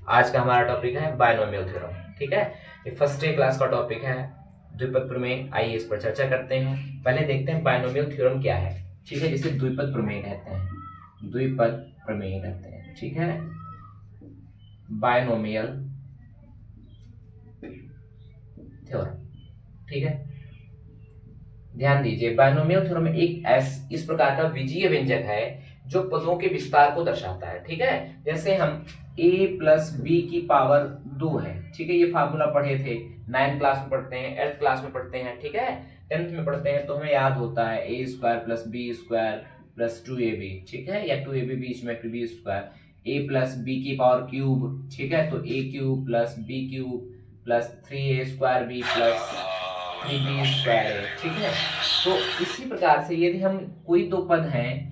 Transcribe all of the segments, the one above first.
आज का हमारा टॉपिक है बायनोमियल थ्योरम। ठीक है, ये फर्स्ट डे क्लास का टॉपिक है द्विपद प्रमेय। आइए इस पर चर्चा करते हैं। पहले देखते हैं बायनोमियल थ्योरम क्या है। ठीक है, जिसे द्विपद प्रमेय कहते हैं, द्विपद प्रमेय कहते हैं। ठीक है, बायनोमियल थ्योरम। ठीक है, ध्यान दीजिए, बायनोमियल थ्योरम एक इस प्रकार का विजीय व्यंजक है जो पदों के विस्तार को दर्शाता है। ठीक है, जैसे हम a प्लस बी की पावर 2 है। ठीक है, ये फार्मूला पढ़े थे, 9th क्लास में पढ़ते हैं, 8th क्लास में पढ़ते हैं। ठीक है, 10th में पढ़ते हैं तो हमें याद होता है a square plus B square plus 2ab। ठीक है, या 2ab बीच में B square, a plus B की पावर क्यूब। ठीक है, तो a cube plus B cube plus 3a square B plus 3b square है। ठीक है, तो इसी प्रकार से यदि हम कोई दो पद हैं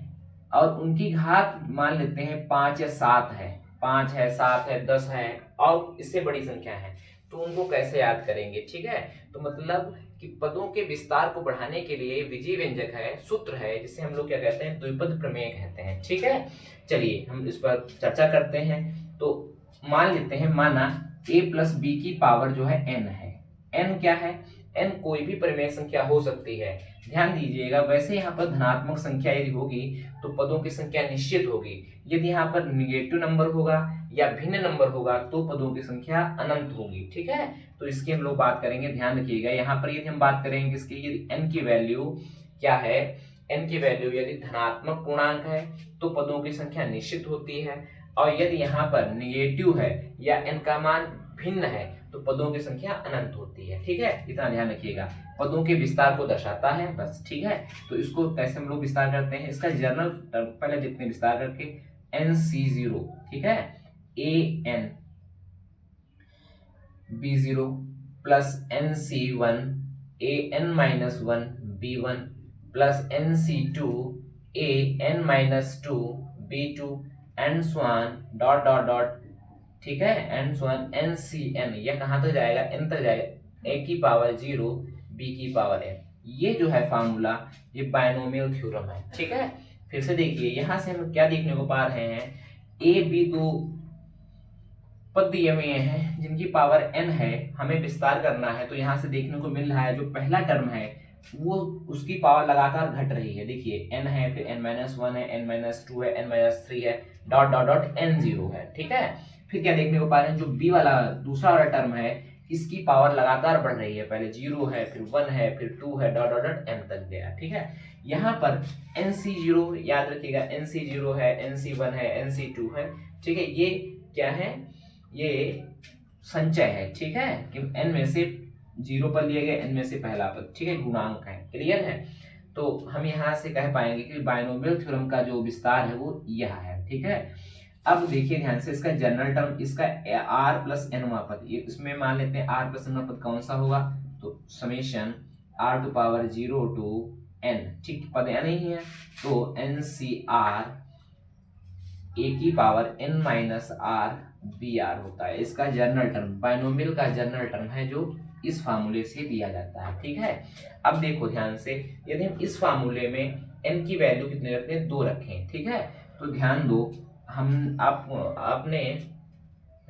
और उनकी घात मान लेते हैं 5 या 7 है, 5 है, 7 है, 10 है और इससे बड़ी संख्या है, तो उनको कैसे याद करेंगे। ठीक है, तो मतलब कि पदों के विस्तार को बढ़ाने के लिए विजीय व्यंजक है, सूत्र है, जिसे हम लोग क्या कहते हैं, द्विपद प्रमेय कहते हैं। ठीक है, चलिए हम इस पर चर्चा करते हैं। तो मान लेते हैं, माना a प्लस बी की पावर जो है n है। n क्या है? n कोई भी परिमेय संख्या हो सकती है। ध्यान दीजिएगा, वैसे यहाँ पर धनात्मक संख्या यदि होगी तो पदों की संख्या निश्चित होगी। यदि यहाँ पर निगेटिव नंबर होगा या भिन्न नंबर होगा तो पदों की संख्या अनंत होगी। ठीक है, तो इसकी हम लोग बात करेंगे। ध्यान रखिएगा, यहाँ पर यदि हम बात करेंगे इसकी, यदि n की वैल्यू क्या है, n की वैल्यू यदि धनात्मक पूर्णांक है तो पदों की संख्या निश्चित होती है, और यदि यहाँ पर निगेटिव है या n का मान भिन्न है तो पदों की संख्या अनंत होती है। ठीक है, इतना ध्यान रखिएगा, पदों के विस्तार को दर्शाता है बस। ठीक है, तो इसको कैसे हम लोग विस्तार करते हैं, इसका जनरल पहले जितने विस्तार करके nc0। ठीक है, an b0 plus nc1 an-1 b1 plus nc2 an-2 b2 and so on dot dot dot. ठीक है, एंड स्वान ncn, यह कहां तक जाएगा, n तक जाएगा, a की पावर 0 b की पावर n। ये जो है फार्मूला, ये बायनोमियल थ्योरम है। ठीक है, फिर से देखिए, यहां से हम क्या देखने को पा रहे हैं, a b दो पद दिए हुए हैं जिनकी पावर n है, हमें विस्तार करना है। तो यहां से देखने को मिल रहा है जो पहला टर्म है वो उसकी पावर लगातार घट रही है। देखिए, n है, फिर n-1 है, n-2 है, n-3 है, डॉट डॉट डॉट n0 है। ठीक है, फिर क्या देखने को पा रहे हैं, जो b वाला दूसरा वाला टर्म है इसकी पावर लगातार बढ़ रही है, पहले 0 है, फिर 1 है, फिर 2 है, डॉट डॉट डॉट n तक गया। ठीक है, यहाँ पर nc0 याद रखिएगा, nc0 है, nc1 है, nc2 है। ठीक है, ये क्या है, ये संचय है। ठीक है, कि n में से 0 पर लिए गए, n में से पहला पद। ठीक है, गुणांक है। क्लियर है, तो हम यहाँ से कह पाएंगे कि बायनोमियल थ्योरम का जो विस्तार है वो यह है। ठीक है, अब देखिए ध्यान से, इसका जनरल टर्म, इसका r प्लस nवा पद, ये इसमें मान लेते हैं r प्लस nवा पद कौन सा होगा, तो summation r to power 0 to n। ठीक, पद n ही है, तो ncr a की power n minus r br होता है। इसका जनरल टर्म, बायनोमियल का जनरल टर्म है जो इस फार्मूले से दिया जाता है। ठीक है, अब देखो ध्यान से, यदि हम इस फार्मूले में n की वैल्यू कितने रखते हैं, 2 रखें। ठीक है, तो ध्यान दो, हम आपने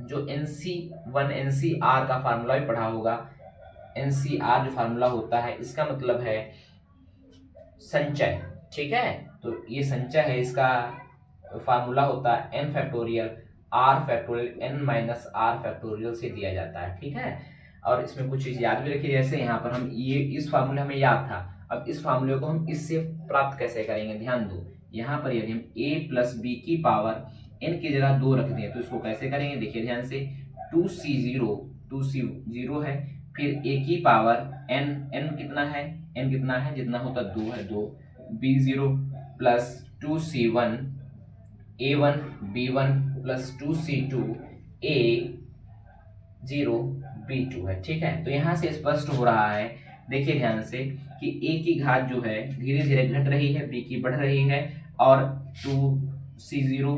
जो nc1 ncr का फार्मूला भी पढ़ा होगा। ncr जो फार्मूला होता है इसका मतलब है संचय। ठीक है, तो ये संचय है, इसका फार्मूला होता है n factorial r factorial n minus r factorial से दिया जाता है। ठीक है, और इसमें कुछ चीज याद भी रखिए, जैसे यहाँ पर हम ये इस फार्मूले हमें याद था, अब इस फार्मूले को हम इससे प्राप्त कैसे करेंगे। ध्यान दो, यहाँ पर यदि हम a प्लस बी की पावर n की जगह 2 रख दें तो इसको कैसे करेंगे। देखिए ध्यान से, 2c0 है, फिर a की पावर n कितना है, जितना होता 2 है, 2 b0 plus 2c1 a1 b1 plus 2c2 a0 b2 है। ठीक है, तो यहाँ से स्पष्ट हो रहा है, देखिए ध्यान से, कि a की घात जो है धीरे धीरे घट रही है, b की बढ़ रही है, और 2c0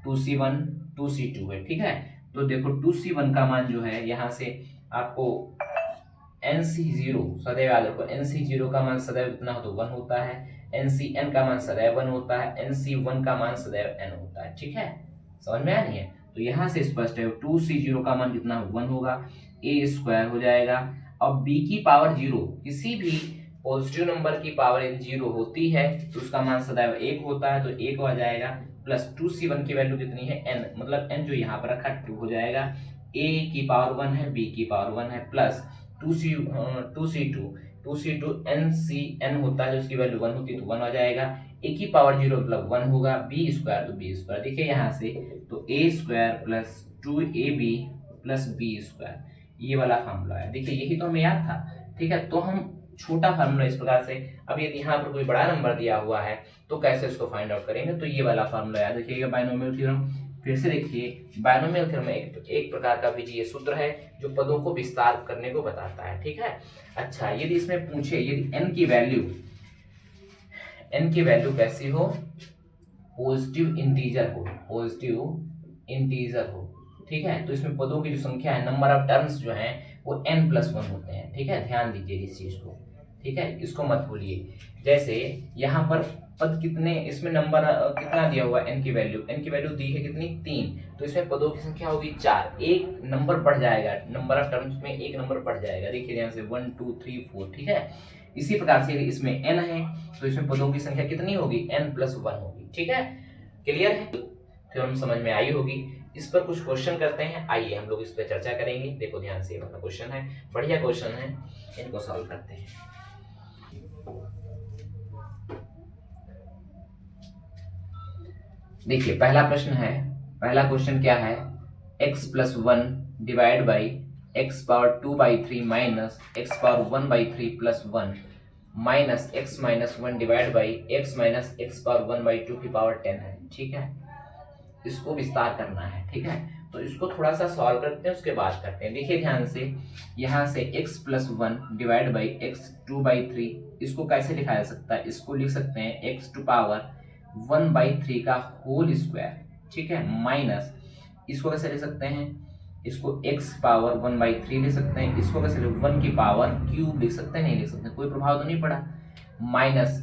2c1 2c2 है। ठीक है, तो देखो 2c1 का मान जो है, यहाँ से आपको nc0 सदैव याद रखो, nc0 का मान सदैव कितना हो, तो 1 होता है, ncn का मान सदैव 1 होता है, nc1 का मान सदैव n होता है। ठीक है, समझ में आ रही है, तो यहाँ से स्पष्ट है 2c0 का मान कितना 1 होगा, a स्क्वायर हो जाएगा। अब b की पावर 0, किसी भी पॉजिटिव नंबर की पावर यदि 0 होती है तो उसका मान सदैव 1 होता है, तो 1 हो जाएगा। प्लस 2c1 की वैल्यू कितनी है n, मतलब n जो यहाँ पर रखा 2 हो जाएगा। a की पावर 1 है, b की पावर 1 है, प्लस 2c2 n होता है, उसकी वैल्यू 1 होती है तो 1 हो जाएगा। a की पावर 0 मतलब 1 होगा, b स्क्वायर तो b स्क्वायर, देखिए यहाँ से तो a square plus 2ab plus b square, ये वाला फार्मूला है। देखिए यही तो हमें याद था, ठीक है। तो हम छोटा फार्मूला इस प्रकार से, अब यदि यहाँ पर कोई बड़ा नंबर दिया हुआ है तो कैसे उसको फाइंड आउट करेंगे, तो ये वाला फार्मूला याद रखिएगा, बायनोमियल थ्योरम। फिर से देखिए बायनोमियल थ्योरम एक प्रकार का बीजीय सूत्र है जो पदों को विस्तार करने को बताता है, ठीक है। अच्छा, यदि इसमें पूछे यदि n की वैल्यू कैसी हो, पॉजिटिव इंटीजर हो, ठीक है, तो इसमें पदों की जो संख्या है, नंबर ऑफ टर्म्स जो हैं वो n+1 होते हैं, ठीक है, ध्यान दीजिए इस चीज को, ठीक है, इसको मत भूलिए। जैसे यहाँ पर पद कितने, इसमें नंबर कितना दिया हुआ n की वैल्यू दी है कितनी 3, तो इसमें पदों की संख्या होगी 4, एक नंबर बढ़ जाएगा, नंबर ऑफ टर्म्स में एक नंबर बढ़ जाएगा, देखिए यहाँ से 1 2 3 4, ठीक है। इसी प्रकार से इसमें n है तो इसमें पदों की संख्या कितनी होगी, n+1 होगी, ठीक है। क्लियर है, थ्योरम समझ में आई होगी। इस पर कुछ क्वेश्चन करते हैं, आइए हम लोग इस पर चर्चा करेंगे। देखो ध्यान से, मतलब क्वेश्चन है, बढ़िया क्वेश्चन है, इनको सॉल्व करते हैं। देखिए पहला क्वेश्चन क्या है, x+1 divide by x⁻2/3 minus x⁻1/3 plus 1 minus x-1 divide by x minus x⁻1/2 की पावर 10 है, ठीक है। इसको विस्तार करना है, ठीक है, तो इसको थोड़ा सा सॉल्व करते हैं, उसके बाद करते हैं। देखिए ध्यान से, यहाँ से x+1 डिवाइड बाई x2/3, इसको कैसे लिखा जा सकता है, इसको लिख सकते हैं x⁻1/3 का होल स्क्वायर, ठीक है, माइनस इसको कैसे लिख सकते हैं, इसको x⁻1/3 लिख सकते हैं, इसको कैसे 1 की पावर क्यूब लिख सकते हैं, नहीं लिख सकते, कोई प्रभाव तो नहीं पड़ा। माइनस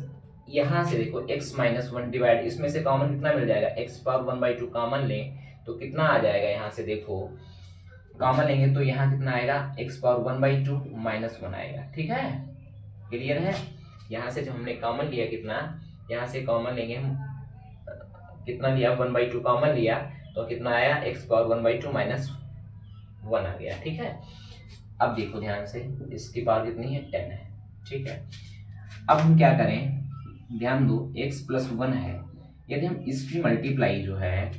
यहाँ से देखो x-1 डिवाइड, इसमें से कॉमन कितना मिल जाएगा, x⁻1/2 कॉमन लें तो कितना आ जाएगा, यहाँ से देखो कॉमन लेंगे तो यहाँ कितना आएगा, x⁻1/2 -1 आएगा, ठीक है। क्लियर है, यहाँ से जब हमने कॉमन लिया कितना, यहाँ से कॉमन लेंगे हम, कितना लिया 1/2 कॉमन लिया तो कितना आया, x⁻1/2 -1 आ गया, ठीक है। अब देखो ध्यान से, इसकी पावर कितनी है, 10 है, ठीक है। अब हम क्या करें, ध्यान दो, x+1 है, यदि हम इसकी मल्टीप्लाई जो है,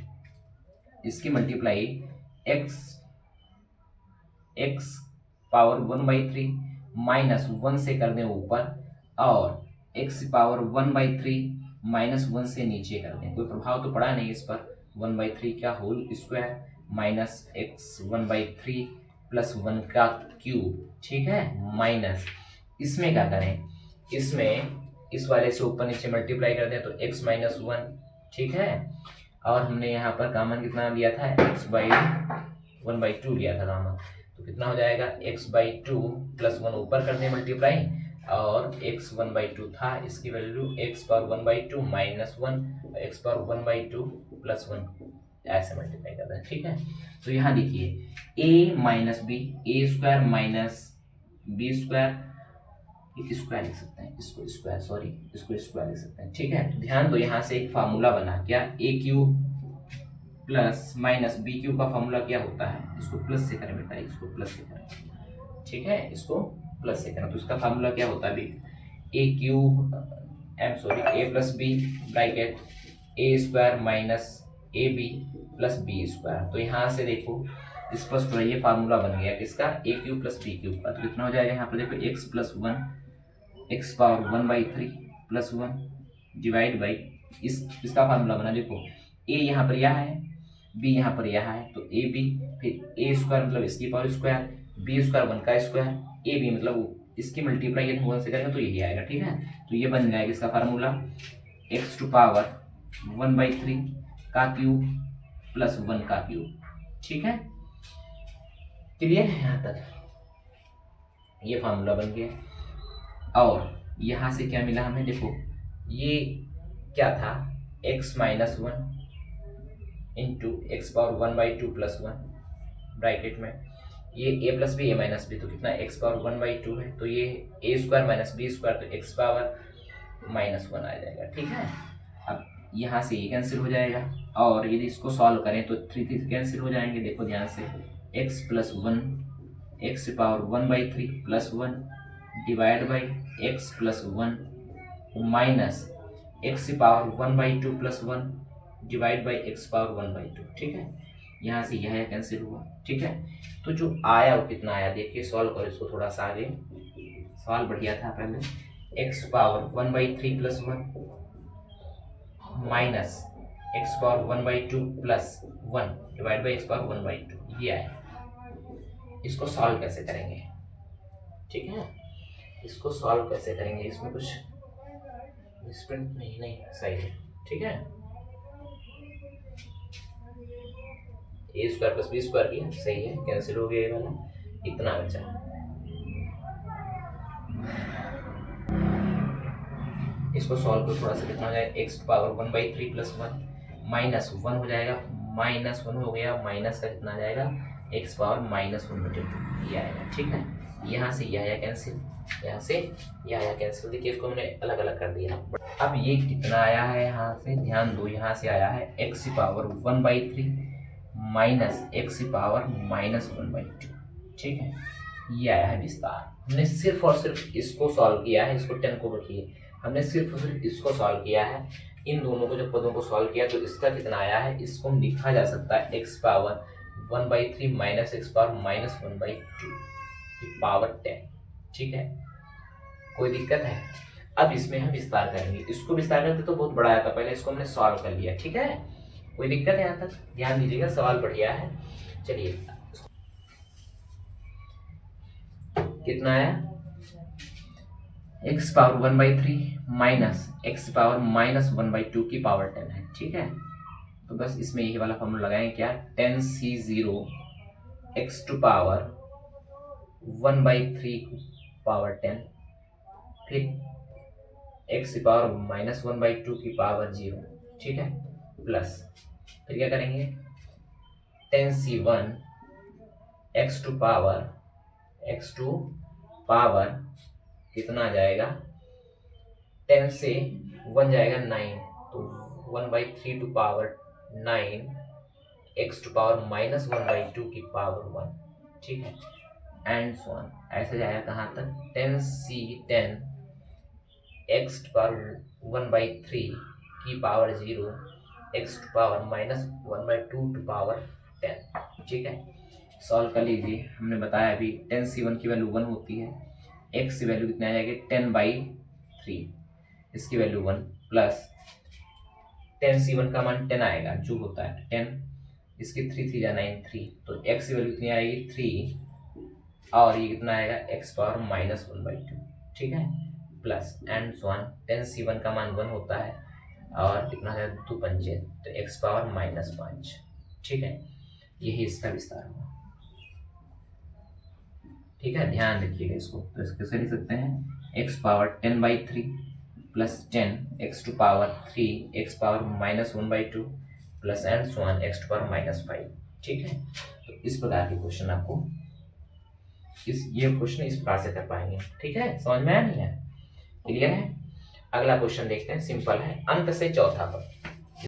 इसकी मल्टीप्लाई x⁻1/3 -1 से कर दें ऊपर, और x⁻1/3 -1 से नीचे कर दें, कोई प्रभाव तो पड़ा नहीं इस पर, 1/3 का whole square minus x1/3 plus 1 का क्यूब, ठीक है, माइनस इसमें क्या करें, इसमें इस वाले से ऊपर नीचे मल्टीप्लाई कर दें तो x-1, ठीक है, और हमने यहाँ पर कॉमन कितना लिया था, x/1/2 लिया था कॉमन, तो कितना हो जाएगा, x/2 प्लस 1 ऊपर कर दें मल्टीप्लाई, और x1/2 था, इसकी वैल्यू x⁻1/2 -1, x⁻1/2 प्लस 1 ऐसे मल्टीप्लाई कर दें, ठीक है। तो यहाँ देखिए a minus B, a square minus B square, square लिख सकते हैं, इसको स्क्वायर लिख सकते हैं, ठीक है। ध्यान दो, यहाँ से एक फार्मूला बना, क्या, a³ प्लस माइनस b³ का फार्मूला क्या होता है, इसको प्लस से करें बेटा, इसको प्लस से करें, ठीक है, इसको प्लस से करें, तो इसका फार्मूला क्या होता है, a plus B bracket a² minus ab plus b square. तो यहाँ से देखो स्पष्ट हो, ये फार्मूला बन गया किसका, a³ प्लस b³ का, तो कितना हो जाएगा, यहाँ पर देखो x+1 x⁻1/3 plus 1 divide by, इसका फार्मूला बना, देखो a यहाँ पर यह है, b यहाँ पर यह है, तो ab, फिर a स्क्वायर मतलब इसकी पावर स्क्वायर, b स्क्वायर 1 का स्क्वायर, ab मतलब इसकी मल्टीप्लाई यदि 1 से करेंगे तो यही आएगा, ठीक है। तो ये बन जाएगा इसका फार्मूला x⁻1/3 का क्यूब प्लस 1 का क्यूब, ठीक है। क्लियर है यहाँ तक, ये फार्मूला बन गया। और यहाँ से क्या मिला हमें, देखो ये क्या था, x-1 into X power 1/2 plus 1 bracket में ये a plus B a minus B, तो कितना एक्स पावर 1/2 है, तो ये a square minus B square, तो एक्स पावर -1 आ जाएगा। ठीक है, अब यहाँ से ये कैंसिल हो जाएगा, और यदि इसको सॉल्व करें तो 3 3 कैंसिल हो जाएंगे। देखो ध्यान से, x plus 1 x power 1/3 plus 1 divide by x plus 1 minus x power 1/2 plus 1 divide by x power 1/2। ठीक है, यहाँ से यह कैंसिल हुआ। ठीक है, तो जो आया वो कितना आया, देखिए सॉल्व करो इसको थोड़ा सा आगे। सवाल बढ़िया था पहले, x power 1/3 plus 1 minus x power 1/2 plus 1 divide by x power 1/2, ये आया। इसको सॉल्व कैसे करेंगे? ठीक है, इसको सॉल्व कैसे करेंगे, इसमें कुछ मिसप्रिंट नहीं सही है। ठीक है, ए स्क्वायर प्लस बी स्क्वायर किया, सही है, कैंसिल हो गया ये वाला, इतना बचा। इसको सॉल्व करो थोड़ा सा, कितना हो जाएगा, एक्स पावर 1/3 प्लस 1 माइनस 1 हो जाएगा, -1 हो गया, माइनस का कितना आ जाएगा, एक्स पावर -1/2 ये आएगा। ठीक है, यहाँ से यह आया कैंसिल, यहाँ से यह आया कैंसिल। देखिए इसको मैंने अलग अलग कर दिया। अब ये कितना आया है, यहाँ से ध्यान दो, यहाँ से आया है x power 1/3 minus x power -1/2। ठीक है, ये आया है विस्तार। हमने सिर्फ और सिर्फ इसको सॉल्व किया है, इसको 10 को रखिए, हमने सिर्फ और सिर्फ इसको सॉल्व किया है। इन दोनों को जब पदों को सॉल्व किया तो इसका कितना आया है, इसको लिखा जा सकता है x power 1/3 minus x power -1/2 की पावर 10। ठीक है, कोई दिक्कत है? अब इसमें हम विस्तार करेंगे, इसको विस्तार करते तो बहुत बड़ा आया था, पहले इसको हमने सॉल्व कर लिया। ठीक है, कोई दिक्कत है यहाँ तक? ध्यान दीजिएगा, सवाल बढ़िया है। चलिए, कितना आया, x power 1/3 minus x power -1/2 की पावर 10 है। ठीक है, तो बस इसमें यही वाला फॉर्मूला लगाएं, क्या, 10c0 x to power 1/3 power 10, फिर एक्स पावर -1/2 की पावर 0। ठीक है, प्लस फिर क्या करेंगे, 10c1 एक्स टू पावर कितना आ जाएगा, 10 से 1 जाएगा 9, तो 1/3 to power 9 X to power -1/2 की पावर 1। ठीक है, एंड सो ऑन, ऐसे जाएगा कहाँ तक, 10c10 एक्स टू पावर 1/3 की power 0 X to power -1/2 to power 10। ठीक है, सॉल्व कर लीजिए। हमने बताया अभी 10c1 की वैल्यू 1 होती है, एक्स की वैल्यू कितना आ जाएगी 10/3, इसकी वैल्यू 1 प्लस 10c1 का मान 10 आएगा, जो होता है 10, इसकी 3 3 जा 9 3, तो एक्स की वैल्यू कितनी आएगी 3, और ये कितना आएगा एक्स पावर -1/2। ठीक है, plus and so on, 10c1 का मान 1 होता है, और कितना है 2 पंजे, तो एक्स पावर -5। ठीक है, यही इसका विस्तार होगा। ठीक है, ध्यान रखिएगा इसको, तो इसको कैसे लिख सकते हैं, X power 10/3 plus 10 X to power 3 X power -1/2 plus and so on X to power -5। ठीक है, तो इस प्रकार के क्वेश्चन आपको ये क्वेश्चन इस प्रकार से कर पाएंगे। ठीक है, समझ में आया नहीं है? क्लियर है? अगला क्वेश्चन देखते हैं, सिंपल है, अंत से चौथा पद।